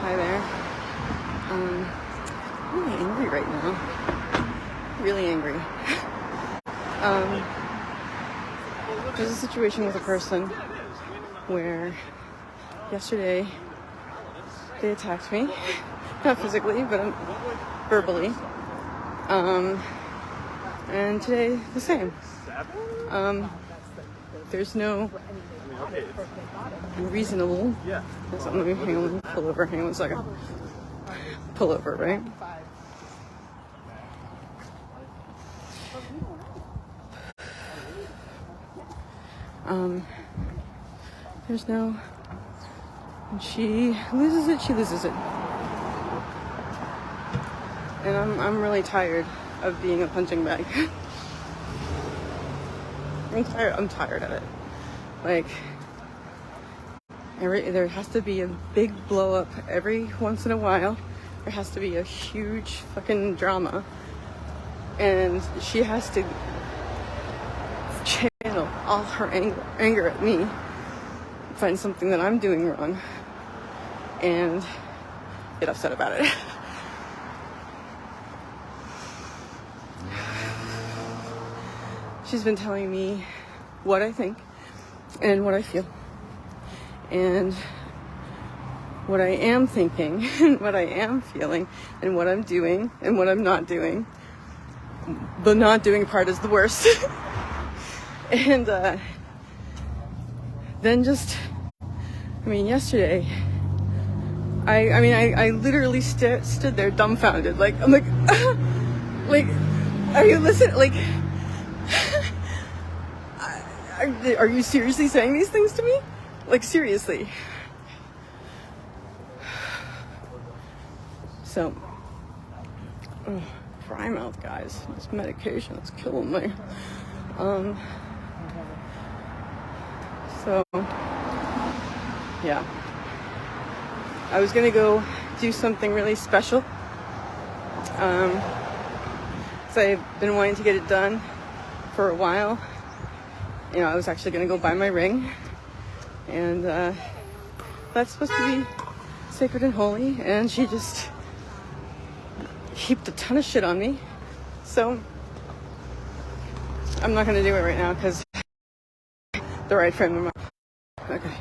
Hi there. I'm really angry right now. Really angry. There's a situation with a person where yesterday they attacked me. Not physically, but verbally. And today the same. There's no reasonable. Let me hang on, pull over. Hang on one second. Pull over, right? There's no. When she loses it, she loses it. And I'm really tired of being a punching bag. I'm tired of it. Like, there has to be a big blow up every once in a while. There has to be a huge fucking drama. And she has to channel all her anger at me, find something that I'm doing wrong, and get upset about it. She's been telling me what I think and what I feel and what I am thinking and what I am feeling and what I'm doing and what I'm not doing. The not doing part is the worst. And then yesterday I literally stood there dumbfounded. Like, I'm like, like, are you listening? Like, are you seriously saying these things to me? Like, seriously. So, dry mouth, guys. This medication is killing me. So, yeah. I was gonna go do something really special. So I've been wanting to get it done for a while. You know, I was actually gonna go buy my ring. And that's supposed to be sacred and holy. And she just heaped a ton of shit on me. So I'm not gonna do it right now because the right frame of mind. Okay.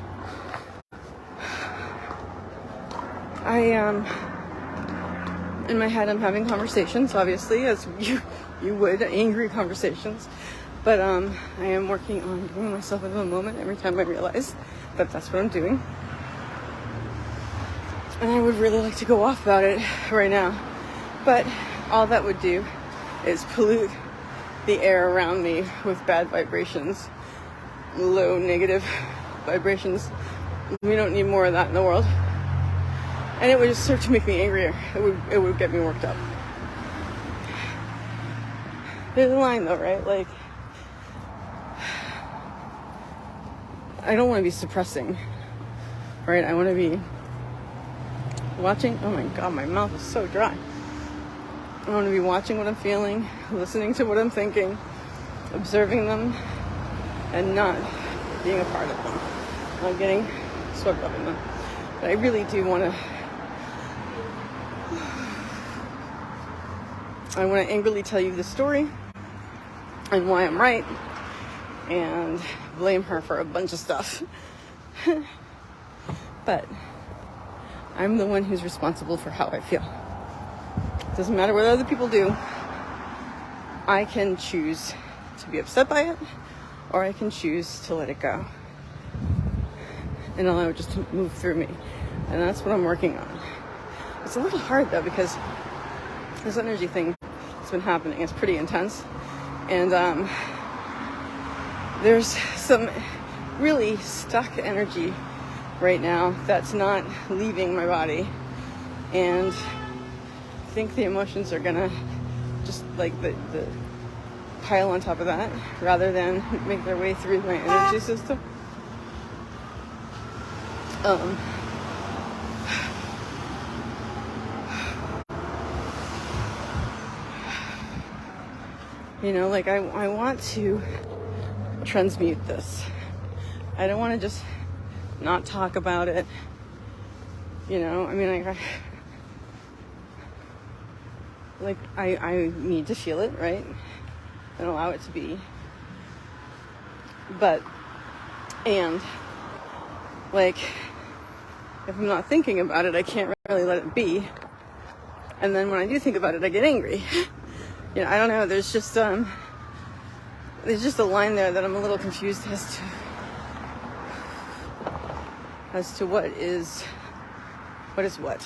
In my head, I'm having conversations, obviously, as you would, angry conversations. But I am working on bringing myself into the moment every time I realize that that's what I'm doing. And I would really like to go off about it right now. But all that would do is pollute the air around me with bad vibrations, low negative vibrations. We don't need more of that in the world. And it would just serve to make me angrier. It would get me worked up. There's a line though, right? Like, I don't want to be suppressing, right? I want to be watching. Oh my God, my mouth is so dry. I want to be watching what I'm feeling, listening to what I'm thinking, observing them, and not being a part of them. Not getting swept up in them. But I really do want to. I want to angrily tell you the story and why I'm right and blame her for a bunch of stuff. But I'm the one who's responsible for how I feel. It doesn't matter what other people do. I can choose to be upset by it, or I can choose to let it go and allow it just to move through me. And that's what I'm working on. It's a little hard though, because this energy thing that's been happening is pretty intense. And there's some really stuck energy right now that's not leaving my body. And I think the emotions are gonna just like the pile on top of that rather than make their way through my energy system. You know, like I want to transmute this. I don't want to just not talk about it You know, I mean, I need to feel it, right? And allow it to be. But, and, like, if I'm not thinking about it, I can't really let it be. And then when I do think about it, I get angry. You know, I don't know, there's just a line there that I'm a little confused as to what is what.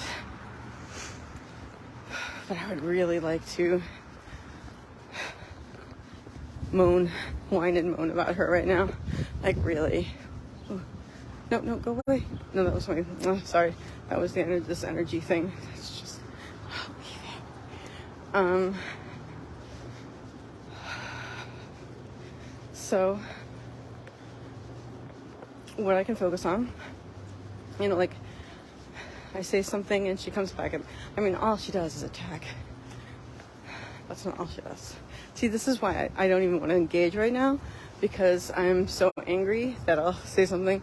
But I would really like to whine and moan about her right now. Like, really. Oh, no, go away. No, that was my, oh, sorry. That was this energy thing. It's just leaving. So, what I can focus on, you know, like, I say something and she comes back and, I mean, all she does is attack. That's not all she does. See, this is why I don't even want to engage right now, because I'm so angry that I'll say something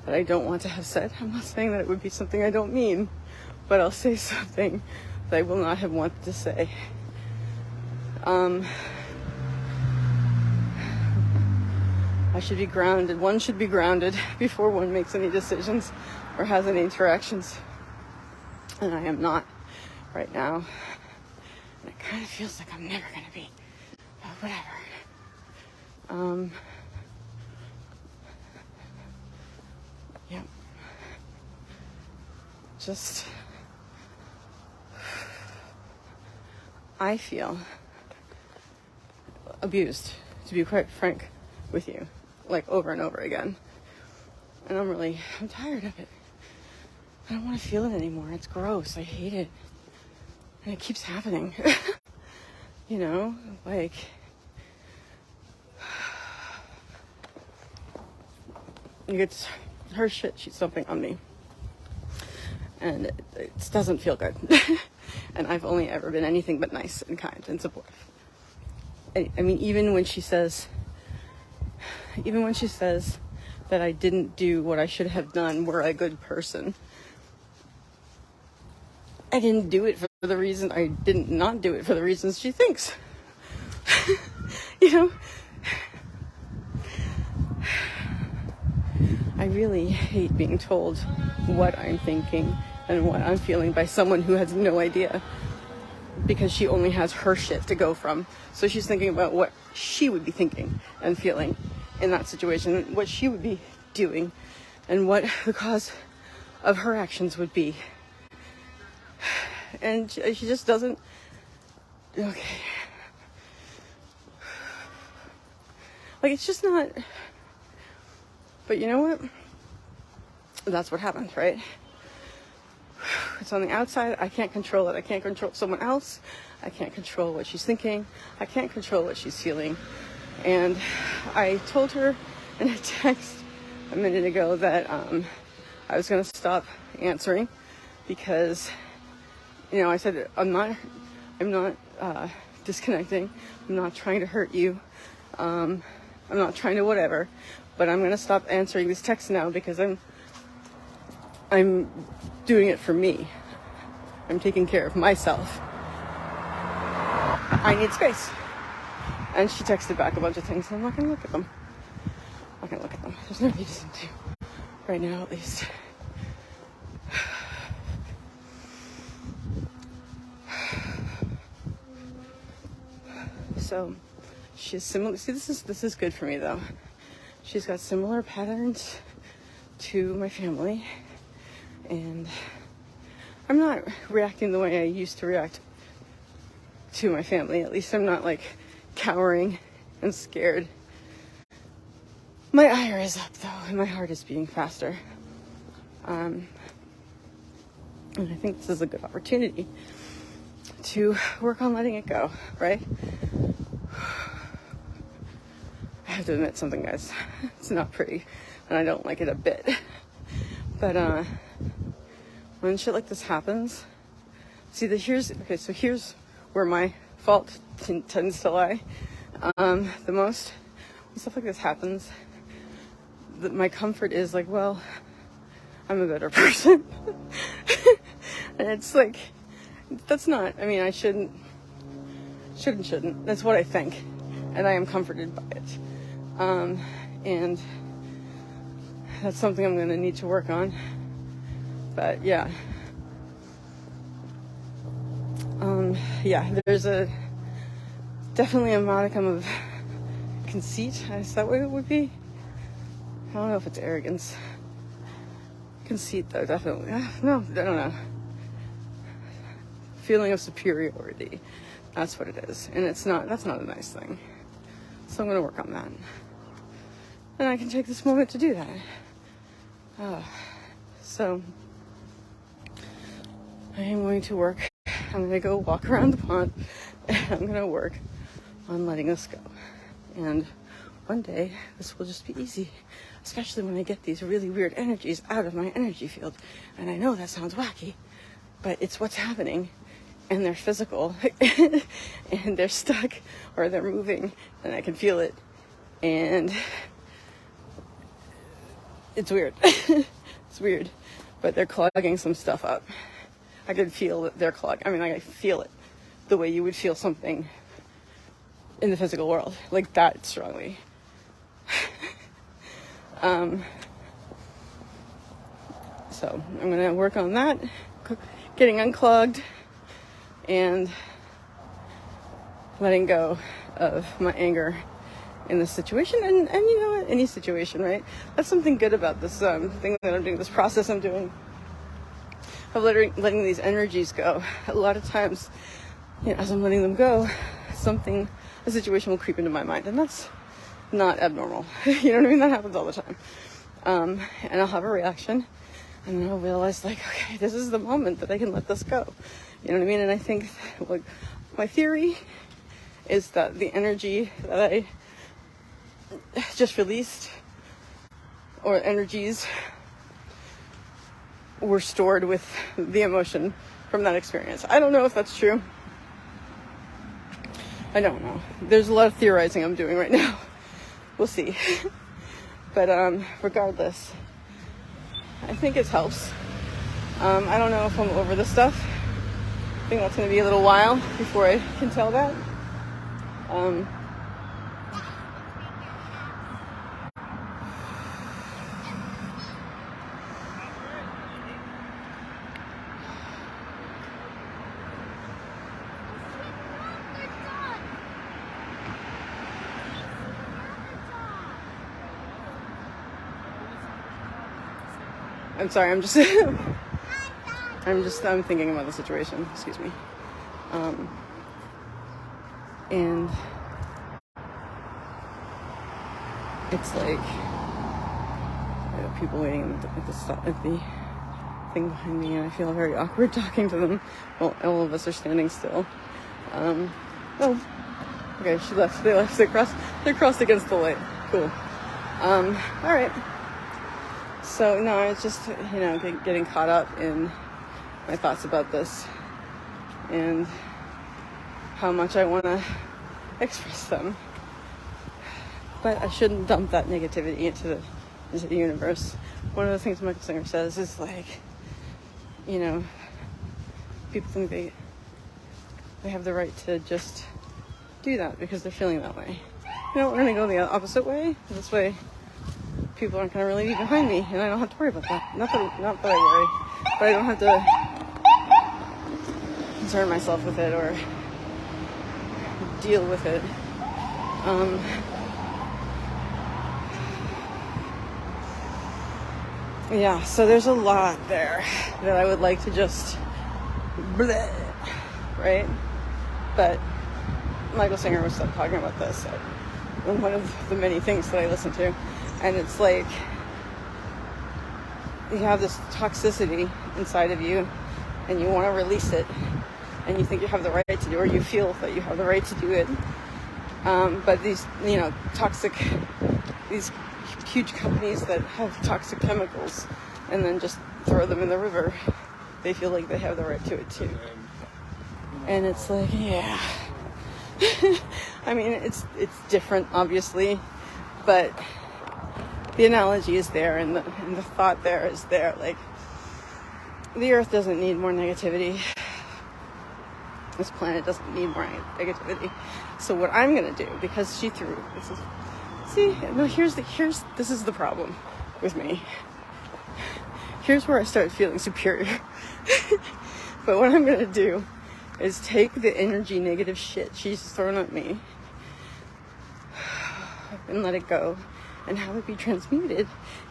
that I don't want to have said. I'm not saying that it would be something I don't mean, but I'll say something that I will not have wanted to say. I should be grounded. One should be grounded before one makes any decisions or has any interactions. And I am not right now. And it kind of feels like I'm never going to be. But whatever. Yeah. Just, I feel abused, to be quite frank with you, like over and over again. And I'm tired of it. I don't want to feel it anymore. It's gross. I hate it. And it keeps happening. You know, like, it's her shit. She's dumping on me. And it doesn't feel good. And I've only ever been anything but nice and kind and supportive. I mean, even when she says that I didn't do what I should have done, were a good person, I didn't do it for the reason, I didn't not do it for the reasons she thinks. You know? I really hate being told what I'm thinking and what I'm feeling by someone who has no idea, because she only has her shit to go from. So she's thinking about what she would be thinking and feeling in that situation, what she would be doing, and what the cause of her actions would be. And she just doesn't. Okay. Like, it's just not. But you know what? That's what happens, right? It's on the outside. I can't control it. I can't control someone else. I can't control what she's thinking. I can't control what she's feeling. And I told her in a text a minute ago that I was going to stop answering, because, you know, I said, I'm not disconnecting. I'm not trying to hurt you. I'm not trying to whatever, but I'm going to stop answering these texts now, because I'm doing it for me. I'm taking care of myself. I need space. And she texted back a bunch of things, and I'm not going to look at them. I'm not going to look at them. There's no reason to. Right now, at least. So, she's similar. See, this is good for me, though. She's got similar patterns to my family. And I'm not reacting the way I used to react to my family. At least I'm not, like, cowering and scared. My ire is up, though, and my heart is beating faster. And I think this is a good opportunity to work on letting it go, right? I have to admit something, guys. It's not pretty, and I don't like it a bit. But when shit like this happens, see, here's where my fault tends to lie the most. When stuff like this happens, my comfort is like, well, I'm a better person. And it's like, that's not, I mean, I shouldn't. That's what I think. And I am comforted by it. And that's something I'm going to need to work on. But yeah. There's definitely a modicum of conceit. Is that what it would be? I don't know if it's arrogance. Conceit, though, definitely. No, I don't know. Feeling of superiority. That's what it is. And that's not a nice thing. So I'm going to work on that. And I can take this moment to do that. So I am going to work. I'm going to go walk around the pond. And I'm going to work on letting this go. And one day, this will just be easy. Especially when I get these really weird energies out of my energy field. And I know that sounds wacky, but it's what's happening. And they're physical. And they're stuck or they're moving. And I can feel it. And it's weird. It's weird. But they're clogging some stuff up. I can feel that they're clogged. I mean, I feel it the way you would feel something in the physical world. Like that strongly. So I'm going to work on that. Getting unclogged. And letting go of my anger in this situation. And you know, any situation, right? That's something good about this thing that I'm doing, this process I'm doing. Of letting these energies go. A lot of times, you know, as I'm letting them go, a situation will creep into my mind, and that's not abnormal. You know what I mean? That happens all the time. And I'll have a reaction, and then I'll realize, like, okay, this is the moment that I can let this go. You know what I mean? And I think, like, my theory is that the energy that I just released, or energies, were stored with the emotion from that experience. I don't know if that's true. I don't know. There's a lot of theorizing I'm doing right now. We'll see. But regardless, I think it helps. I don't know if I'm over this stuff. I think that's going to be a little while before I can tell that. I'm sorry, I'm thinking about the situation, excuse me. And it's like, I have people waiting at the thing behind me, and I feel very awkward talking to them while all of us are standing still. Oh, okay, she left, they crossed against the light, cool. Alright. So, no, it's just, you know, getting caught up in my thoughts about this and how much I want to express them. But I shouldn't dump that negativity into the universe. One of the things Michael Singer says is, like, you know, people think they have the right to just do that because they're feeling that way. You know, we're going to go the opposite way. This way people aren't going to really be behind me, and I don't have to worry about that. Not that I worry, but I don't have to concern myself with it or deal with it. Yeah, so there's a lot there that I would like to just bleh, right? But Michael Singer was talking about this in one of the many things that I listen to. And it's like, you have this toxicity inside of you, and you want to release it, and you think you have the right to do it, or you feel that you have the right to do it. But these, you know, these huge companies that have toxic chemicals and then just throw them in the river, they feel like they have the right to it too. And it's like, yeah. I mean, it's different, obviously, but the analogy is there, and the thought there is there. Like, the earth doesn't need more negativity. This planet doesn't need more negativity. So what I'm gonna do, because she threw this is, see, no, this is the problem with me. Here's where I start feeling superior. But what I'm gonna do is take the energy, negative shit she's thrown at me and let it go and have it be transmuted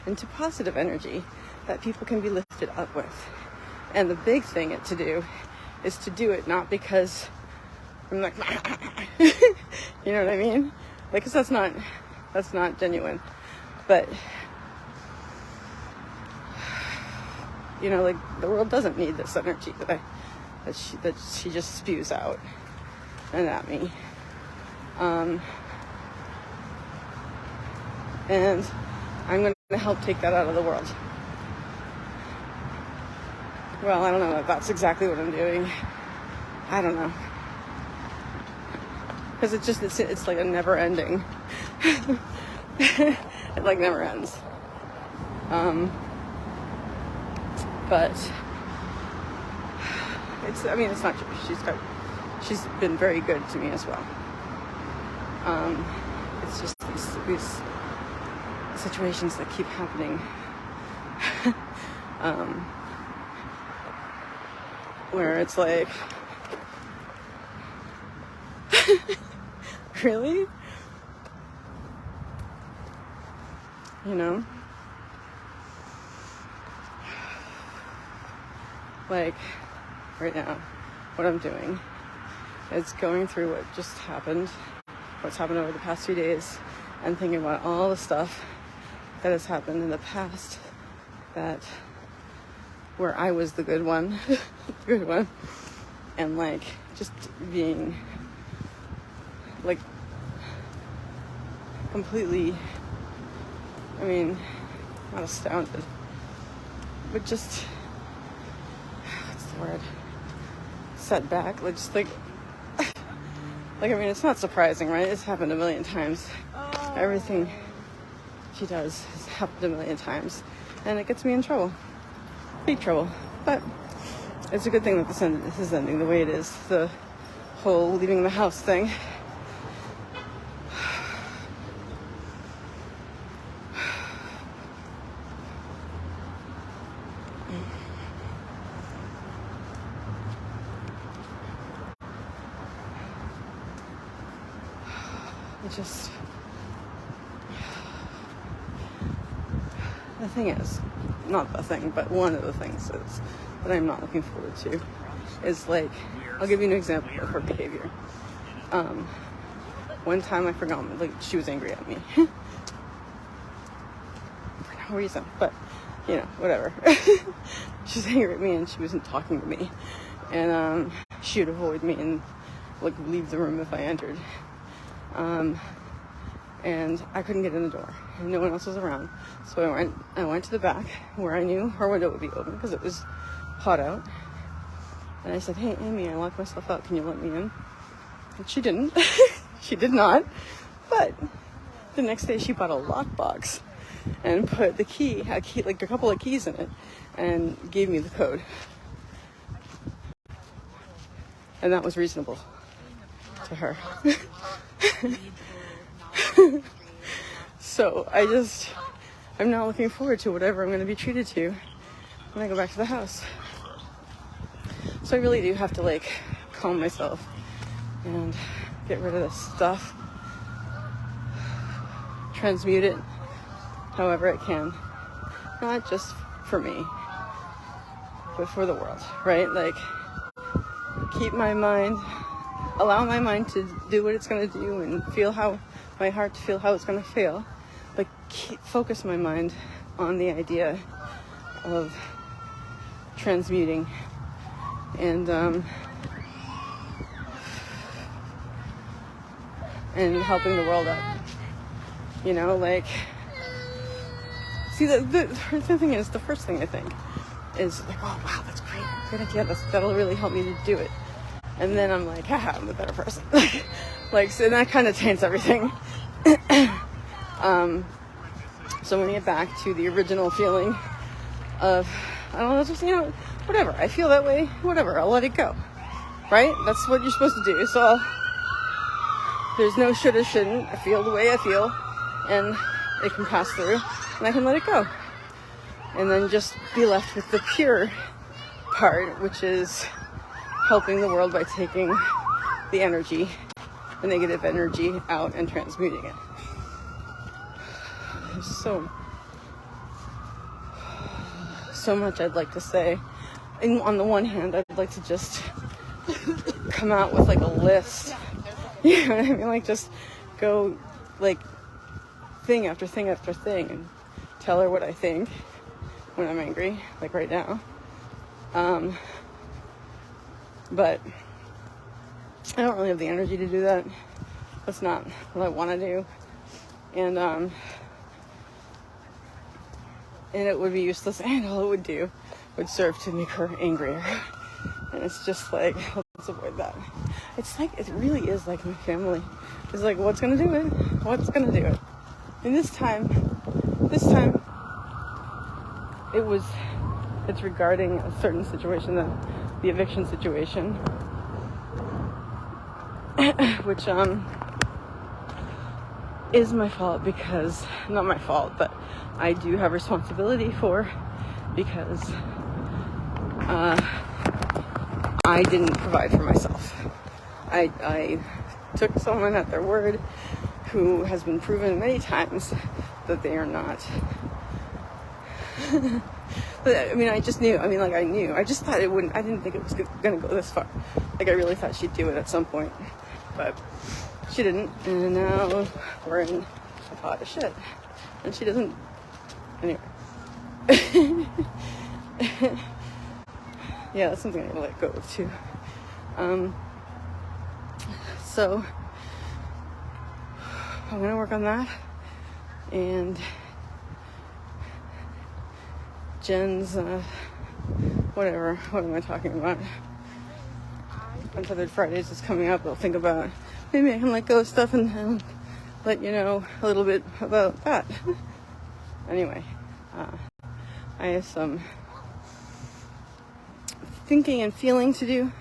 into positive energy that people can be lifted up with. And the big thing to do is to do it not because I'm like, you know what I mean? Like, 'cause that's not genuine. But, you know, like, the world doesn't need this energy that she just spews out and at me. And I'm going to help take that out of the world. Well, I don't know if that's exactly what I'm doing. I don't know. Because it's like a never ending. It like never ends. But it's not true. She's been very good to me as well. It's just these situations that keep happening. Where it's like, really? You know? Like, right now, what I'm doing is going through what just happened, what's happened over the past few days, and thinking about all the stuff that has happened in the past where I was the good one, and like, just being like completely, I mean, not astounded, but just, what's the word, set back, like, just like, I mean, it's not surprising, right? It's happened a million times. Everything she does has happened a million times, and it gets me in trouble. Big trouble. But it's a good thing that this is ending the way it is. The whole leaving the house thing. It just, the thing is, not the thing, but one of the things is that I'm not looking forward to is, like, I'll give you an example of her behavior. One time I forgot, like, she was angry at me for no reason, but, you know, whatever. She was angry at me and she wasn't talking to me, and she would avoid me and, like, leave the room if I entered. And I couldn't get in the door, and no one else was around. So I went to the back where I knew her window would be open because it was hot out. And I said, "Hey, Amy, I locked myself out. Can you let me in?" And she didn't. She did not. But the next day, she bought a lockbox and put a key, like a couple of keys in it, and gave me the code. And that was reasonable to her. So I'm now looking forward to whatever I'm going to be treated to when I go back to the house. So I really do have to, like, calm myself and get rid of this stuff, transmute it however I can, not just for me, but for the world, right? Like, keep my mind, allow my mind to do what it's going to do and feel how my heart to feel how it's going to feel, but focus my mind on the idea of transmuting and helping the world up. You know, like, see, the thing is, the first thing I think is like, oh wow, that's great, great idea, that'll really help me to do it. And then I'm like, haha, I'm a better person. Like, so that kind of taints everything. So I'm gonna get back to the original feeling of, I don't know, just, whatever. I feel that way, whatever, I'll let it go. Right? That's what you're supposed to do. So there's no shoulda, shouldn't. I feel the way I feel, and it can pass through, and I can let it go. And then just be left with the pure part, which is helping the world by taking the energy, the negative energy out and transmuting it. There's so much I'd like to say. And on the one hand, I'd like to just come out with like a list. You know what I mean? Like just go like thing after thing after thing and tell her what I think when I'm angry, like right now. But I don't really have the energy to do that. That's not what I want to do. And it would be useless, and all it would do would serve to make her angrier. And it's just like, let's avoid that. It's like, it really is like my family. It's like, what's gonna do it? What's gonna do it? And this time, it's regarding a certain situation, the eviction situation, which, is my fault because, not my fault, but I do have responsibility for, because I didn't provide for myself. I took someone at their word who has been proven many times that they are not. I mean, I just knew. I mean, like, I knew. I just thought it wouldn't. I didn't think it was going to go this far. Like, I really thought she'd do it at some point. But she didn't. And now we're in a pot of shit. And she doesn't. Anyway. Yeah, that's something I'm going to let go of, too. So, I'm going to work on that. And Jen's, whatever, what am I talking about? Untethered Fridays is coming up. I'll think about, maybe I can let go of stuff and let you know a little bit about that. Anyway, I have some thinking and feeling to do,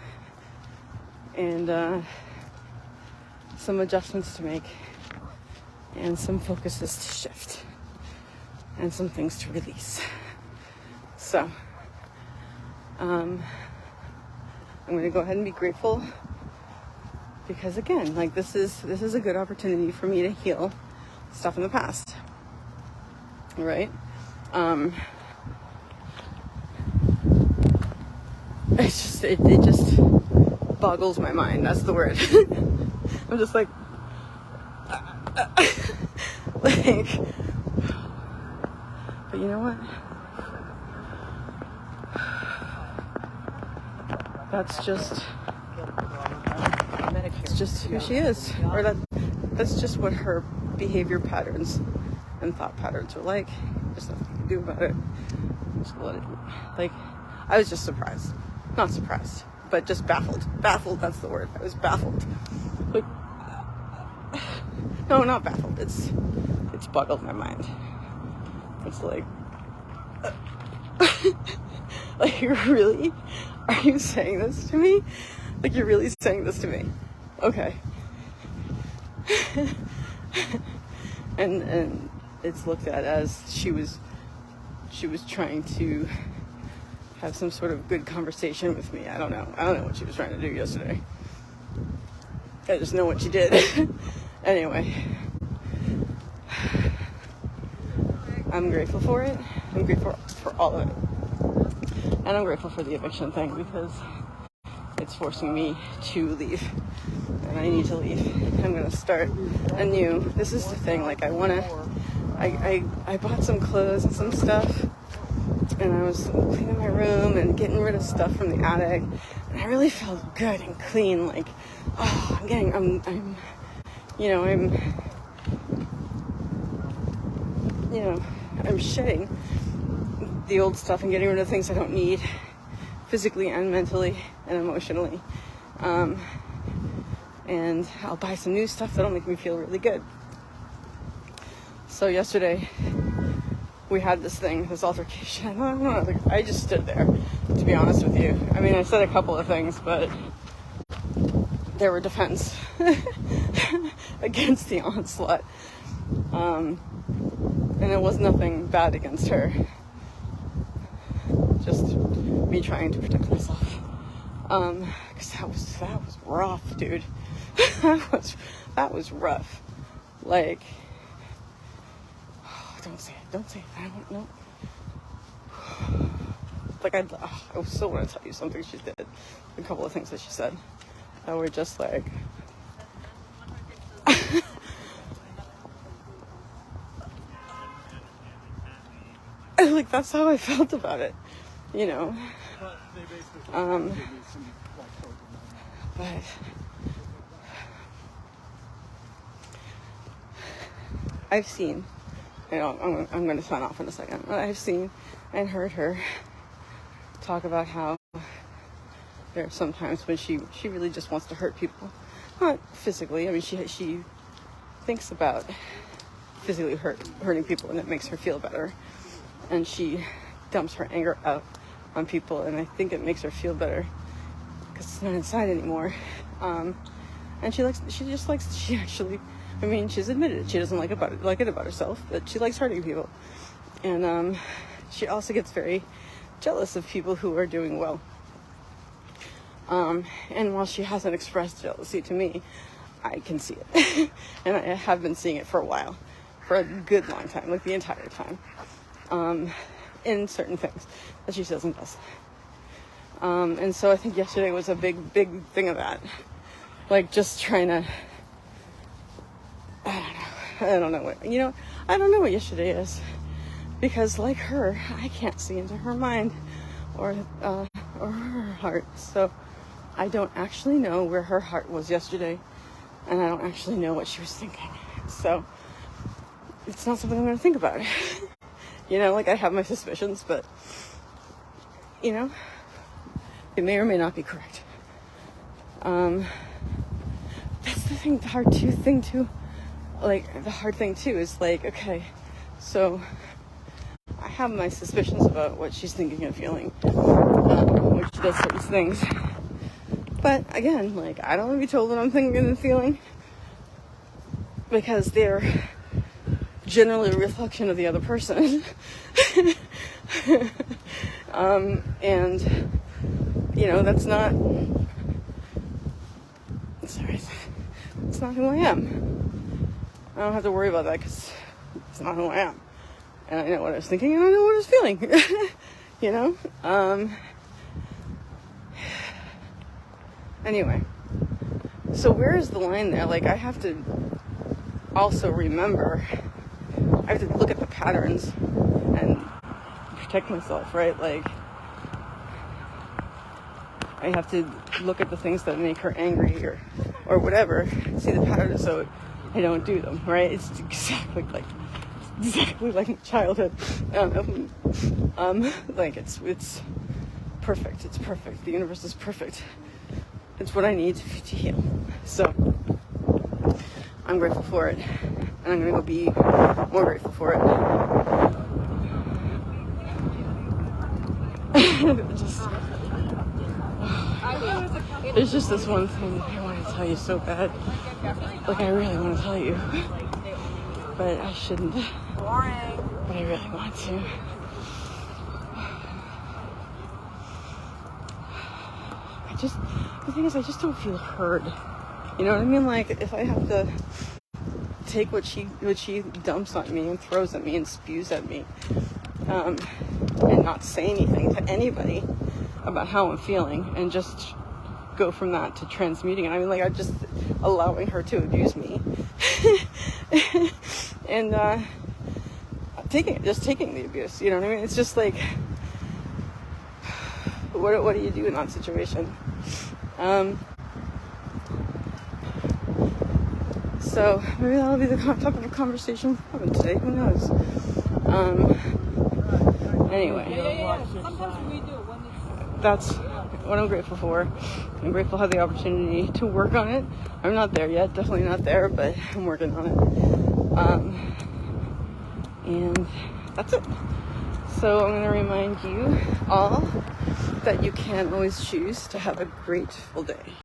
and some adjustments to make, and some focuses to shift, and some things to release. So, I'm going to go ahead and be grateful, because again, like, this is a good opportunity for me to heal stuff in the past, right? It just boggles my mind. That's the word. I'm just like, like, but you know what? That's just, it's just who she is, or that's just what her behavior patterns and thought patterns are like. There's nothing you can do about it. Just let it, like, I was just surprised. Not surprised, but just baffled. Baffled, that's the word. I was baffled. Like, no, not baffled. It's boggled my mind. It's like, like, really? Are you saying this to me? Like, you're really saying this to me? Okay. and it's looked at as she was trying to have some sort of good conversation with me. I don't know what she was trying to do yesterday. I just know what she did. Anyway, I'm grateful for it. I'm grateful for all of it. And I'm grateful for the eviction thing, because it's forcing me to leave. And I need to leave. I'm going to start anew. This is the thing, like, I bought some clothes and some stuff, and I was cleaning my room and getting rid of stuff from the attic, and I really felt good and clean, like, oh, I'm shedding the old stuff and getting rid of things I don't need, physically and mentally and emotionally. And I'll buy some new stuff that'll make me feel really good. So yesterday, we had this altercation. I don't know, like, I just stood there, to be honest with you. I mean, I said a couple of things, but there were defense against the onslaught. And it was nothing bad against her. Just me trying to protect myself. Cause that was rough, dude. that was rough. Like, oh, don't say it. I don't know. Like, I still want to tell you something she did. A couple of things that she said that were just like, like, that's how I felt about it, you know. But I've seen, you know, I'm going to sign off in a second, but I've seen and heard her talk about how there are some times when she really just wants to hurt people. Not physically, I mean, she thinks about physically hurting people, and it makes her feel better. And she dumps her anger out on people, and I think it makes her feel better because it's not inside anymore. And she actually, I mean, she's admitted it. She doesn't like it about herself, but she likes hurting people. And she also gets very jealous of people who are doing well. And while she hasn't expressed jealousy to me, I can see it. And I have been seeing it for a while, for a good long time, like the entire time. In certain things that she says and does. And so I think yesterday was a big thing of that. Like, just trying to, I don't know what yesterday is. Because like her, I can't see into her mind or her heart. So I don't actually know where her heart was yesterday. And I don't actually know what she was thinking. So it's not something I'm going to think about. You know, like, I have my suspicions, but, you know, it may or may not be correct. That's the thing, the hard thing too. Like, the hard thing too is like, okay, so I have my suspicions about what she's thinking and feeling when she does certain things. But again, like, I don't want to be told what I'm thinking and feeling, because they're generally a reflection of the other person. And, you know, it's not who I am. I don't have to worry about that because it's not who I am. And I know what I was thinking and I know what I was feeling. You know? Anyway. So where is the line there? Like, I have to also remember, I have to look at the patterns and protect myself, right? Like, I have to look at the things that make her angry or whatever, see the patterns so I don't do them, right? It's exactly like my childhood. Like, it's perfect. It's perfect. The universe is perfect. It's what I need to heal. So I'm grateful for it, and I'm gonna go be more grateful for it. There's just this one thing I want to tell you so bad. Like, I really want to tell you, but I shouldn't. But I really want to. The thing is, I just don't feel heard. You know what I mean? Like, if I have to take what she dumps on me and throws at me and spews at me, and not say anything to anybody about how I'm feeling, and just go from that to transmuting it. I mean, like, I'm just allowing her to abuse me, and taking the abuse. You know what I mean? It's just like, what do you do in that situation? So maybe that'll be the topic of conversation today. Who knows? Anyway, that's what I'm grateful for. I'm grateful to have the opportunity to work on it. I'm not there yet, definitely not there, but I'm working on it. And That's it. So I'm going to remind you all that you can always choose to have a grateful day.